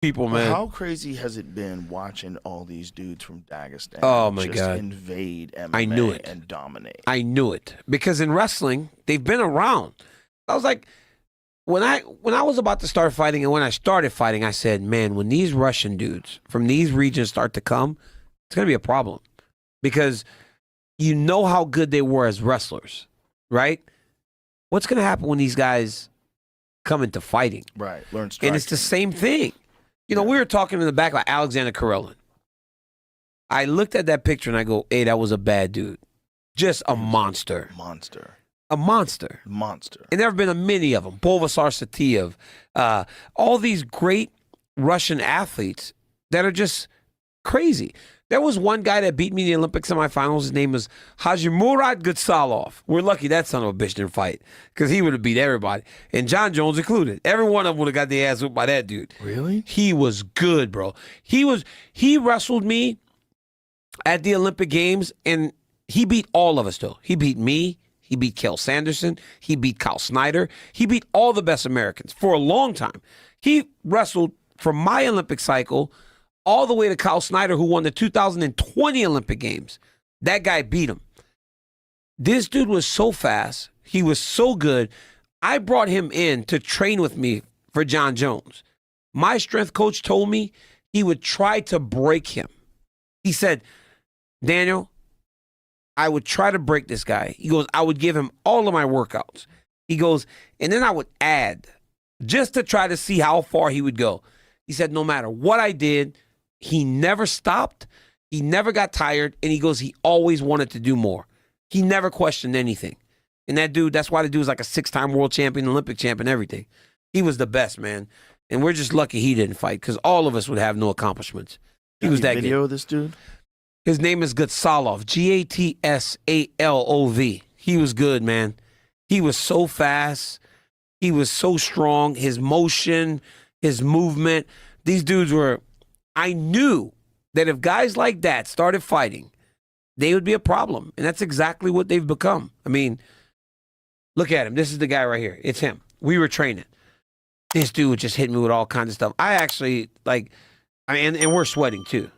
people, man. How crazy has it been watching all these dudes from Dagestan Oh my just God. invade MMA I knew it. and dominate? I knew it. Because in wrestling, they've been around. I was like, when I was about to start fighting and when I started fighting, I said, man, when these Russian dudes from these regions start to come, it's going to be a problem. Because you know how good they were as wrestlers, right? What's going to happen when these guys come into fighting? Right, learn striking. And it's the same thing. You know, we were talking in the back about Alexander Karelin. I looked at that picture and I go, hey, that was a bad dude. Just a monster. Monster. A monster. Monster. And there have been a many of them. Povasar Satiev, all these great Russian athletes that are just crazy. There was one guy that beat me in the Olympic semifinals. His name was Hajimurat Gutsalov. We're lucky that son of a bitch didn't fight because he would have beat everybody, and John Jones included. Every one of them would have got their ass whipped by that dude. Really? He was good, bro. He wrestled me at the Olympic Games, and he beat all of us, though. He beat me. He beat Kel Sanderson. He beat Kyle Snyder. He beat all the best Americans for a long time. He wrestled from my Olympic cycle all the way to Kyle Snyder, who won the 2020 Olympic Games. That guy beat him. This dude was so fast. He was so good. I brought him in to train with me for John Jones. My strength coach told me he would try to break him. He said, Daniel, I would try to break this guy. He goes, I would give him all of my workouts. He goes, and then I would add just to try to see how far he would go. He said, no matter what I did, he never stopped. He never got tired. And he goes, he always wanted to do more. He never questioned anything. And that dude, that's why the dude's like a 6-time world champion, Olympic champion, everything. He was the best, man. And we're just lucky he didn't fight because all of us would have no accomplishments. He was that good. Video of this dude? His name is Gutsalov, Gatsalov. He was good, man. He was so fast. He was so strong. His motion, his movement. These dudes were, I knew that if guys like that started fighting, they would be a problem. And that's exactly what they've become. I mean, look at him. This is the guy right here. It's him. We were training. This dude would just hit me with all kinds of stuff. I actually, and we're sweating too.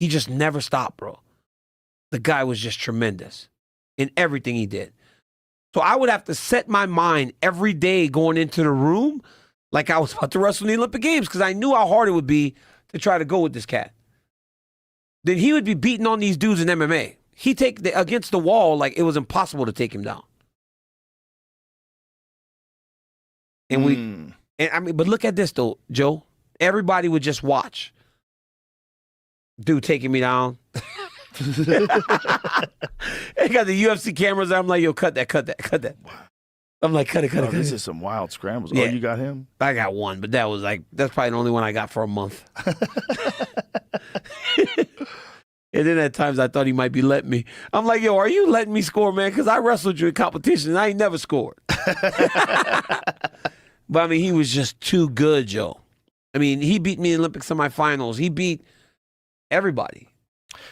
He just never stopped, bro. The guy was just tremendous in everything he did. So I would have to set my mind every day going into the room like I was about to wrestle in the Olympic Games because I knew how hard it would be to try to go with this cat. Then he would be beating on these dudes in MMA. He'd take against the wall like it was impossible to take him down. And but look at this though, Joe. Everybody would just watch. Dude taking me down. They got the UFC cameras. I'm like, yo, cut that. I'm like, cut it. This is some wild scrambles. Yeah. Oh, you got him? I got one, but that's probably the only one I got for a month. And then at times I thought he might be letting me. I'm like, yo, are you letting me score, man? Because I wrestled you in competition and I ain't never scored. But I mean, he was just too good, Joe. I mean, he beat me in Olympic semifinals. He beat everybody.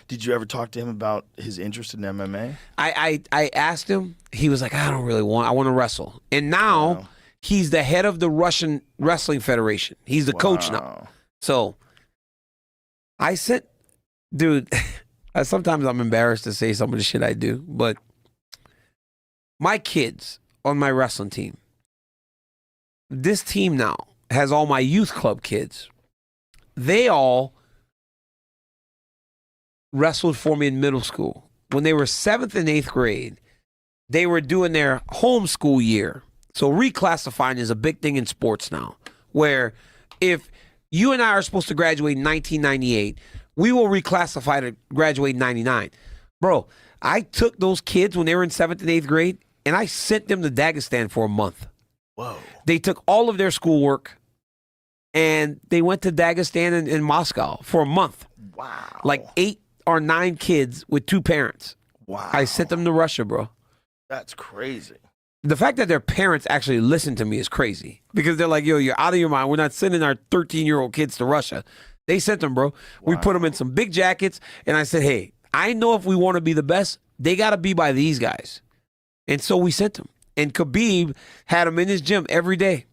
Did you ever talk to him about his interest in MMA? I asked him. He was like, I want to wrestle. And now he's the head of the Russian Wrestling Federation. He's the coach now. So I said, dude, sometimes I'm embarrassed to say some of the shit I do, but my kids on my wrestling team, this team now has all my youth club kids. They all wrestled for me in middle school. When they were 7th and 8th grade, they were doing their homeschool year. So reclassifying is a big thing in sports now, where if you and I are supposed to graduate in 1998, we will reclassify to graduate in 99. Bro, I took those kids when they were in 7th and 8th grade, and I sent them to Dagestan for a month. Whoa. They took all of their schoolwork, and they went to Dagestan in Moscow for a month. Wow. Like 8 or 9 kids with 2 parents. Wow. I sent them to Russia, bro. That's crazy. The fact that their parents actually listen to me is crazy because they're like, yo, you're out of your mind. We're not sending our 13-year-old kids to Russia. They sent them, bro. Wow. We put them in some big jackets, and I said, hey, I know if we want to be the best, they got to be by these guys. And so we sent them. And Khabib had them in his gym every day.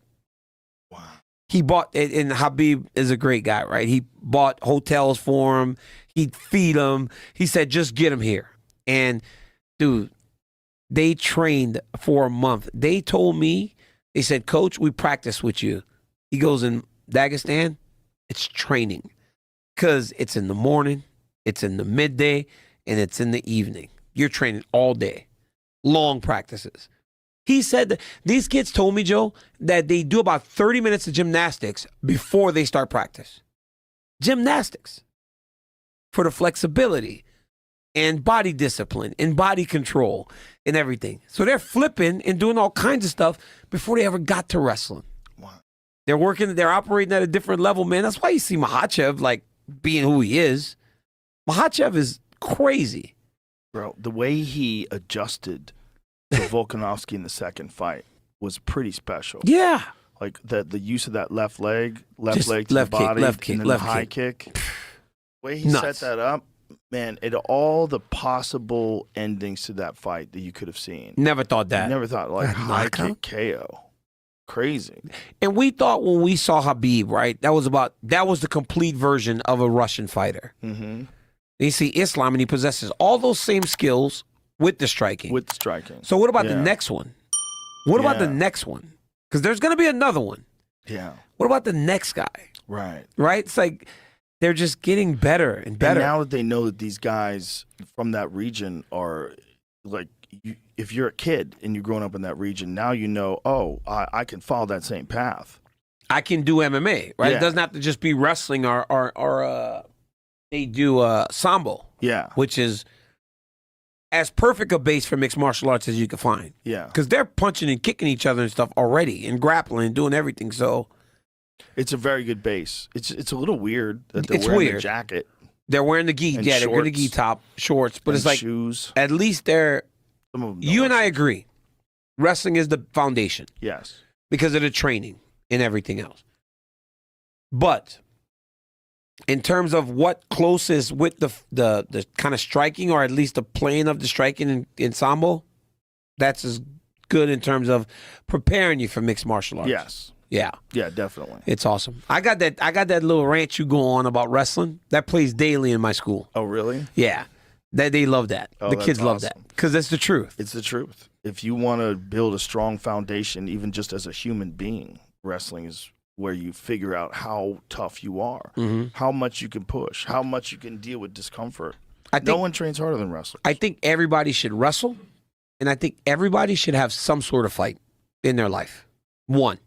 Wow. He bought, and Khabib is a great guy, right? He bought hotels for him. He'd feed him. He said, just get him here. And, dude, they trained for a month. They told me, they said, Coach, we practice with you. He goes, in Dagestan, it's training. Because it's in the morning, it's in the midday, and it's in the evening. You're training all day. Long practices. He said that these kids told me, Joe, that they do about 30 minutes of gymnastics before they start practice. Gymnastics. For the flexibility and body discipline and body control and everything. So they're flipping and doing all kinds of stuff before they ever got to wrestling. Wow. They're operating at a different level, man. That's why you see Makhachev like being who he is. Makhachev is crazy. Bro, the way he adjusted to Volkanovski in the second fight was pretty special. Yeah. Like the use of that left leg Just to left the kick, body, left kick, and then left the high kick. The way he Nuts. set that up, man, all the possible endings to that fight that you could have seen. Never thought that. Never thought, like, That high knockout? kick KO. Crazy. And we thought when we saw Khabib, right, that was the complete version of a Russian fighter. Mm-hmm. You see Islam, and he possesses all those same skills with the striking. With the striking. So what about the Yeah. next one? What about the Yeah. next one? Because there's going to be another one. Yeah. What about the next guy? Right. Right? It's like they're just getting better and better. And now that they know that these guys from that region are, like, if you're a kid and you're growing up in that region, now you know, oh, I can follow that same path. I can do MMA, right? Yeah. It doesn't have to just be wrestling or they do sambo, Yeah. which is as perfect a base for mixed martial arts as you can find. Yeah. Because they're punching and kicking each other and stuff already and grappling and doing everything. So It's a very good base. It's a little weird that they're It's wearing weird. a jacket they're wearing the gi. And Yeah, they're wearing the shorts. gi top, shorts. But and it's like, shoes. at least they're, Some of them you don't and I like- agree. Wrestling is the foundation Yes. because of the training and everything else. But in terms of what closest with the kind of striking, or at least the playing of the striking in sambo, that's as good in terms of preparing you for mixed martial arts. Yes. Yeah. Yeah, definitely. It's awesome. I got that little rant you go on about wrestling. That plays daily in my school. Oh, really? Yeah. They love that. Oh, the that's kids love that awesome. because that's the truth. It's the truth. If you want to build a strong foundation, even just as a human being, wrestling is where you figure out how tough you are, Mhm. how much you can push, how much you can deal with discomfort. I No think one trains harder than wrestlers. I think everybody should wrestle, and I think everybody should have some sort of fight in their life. One.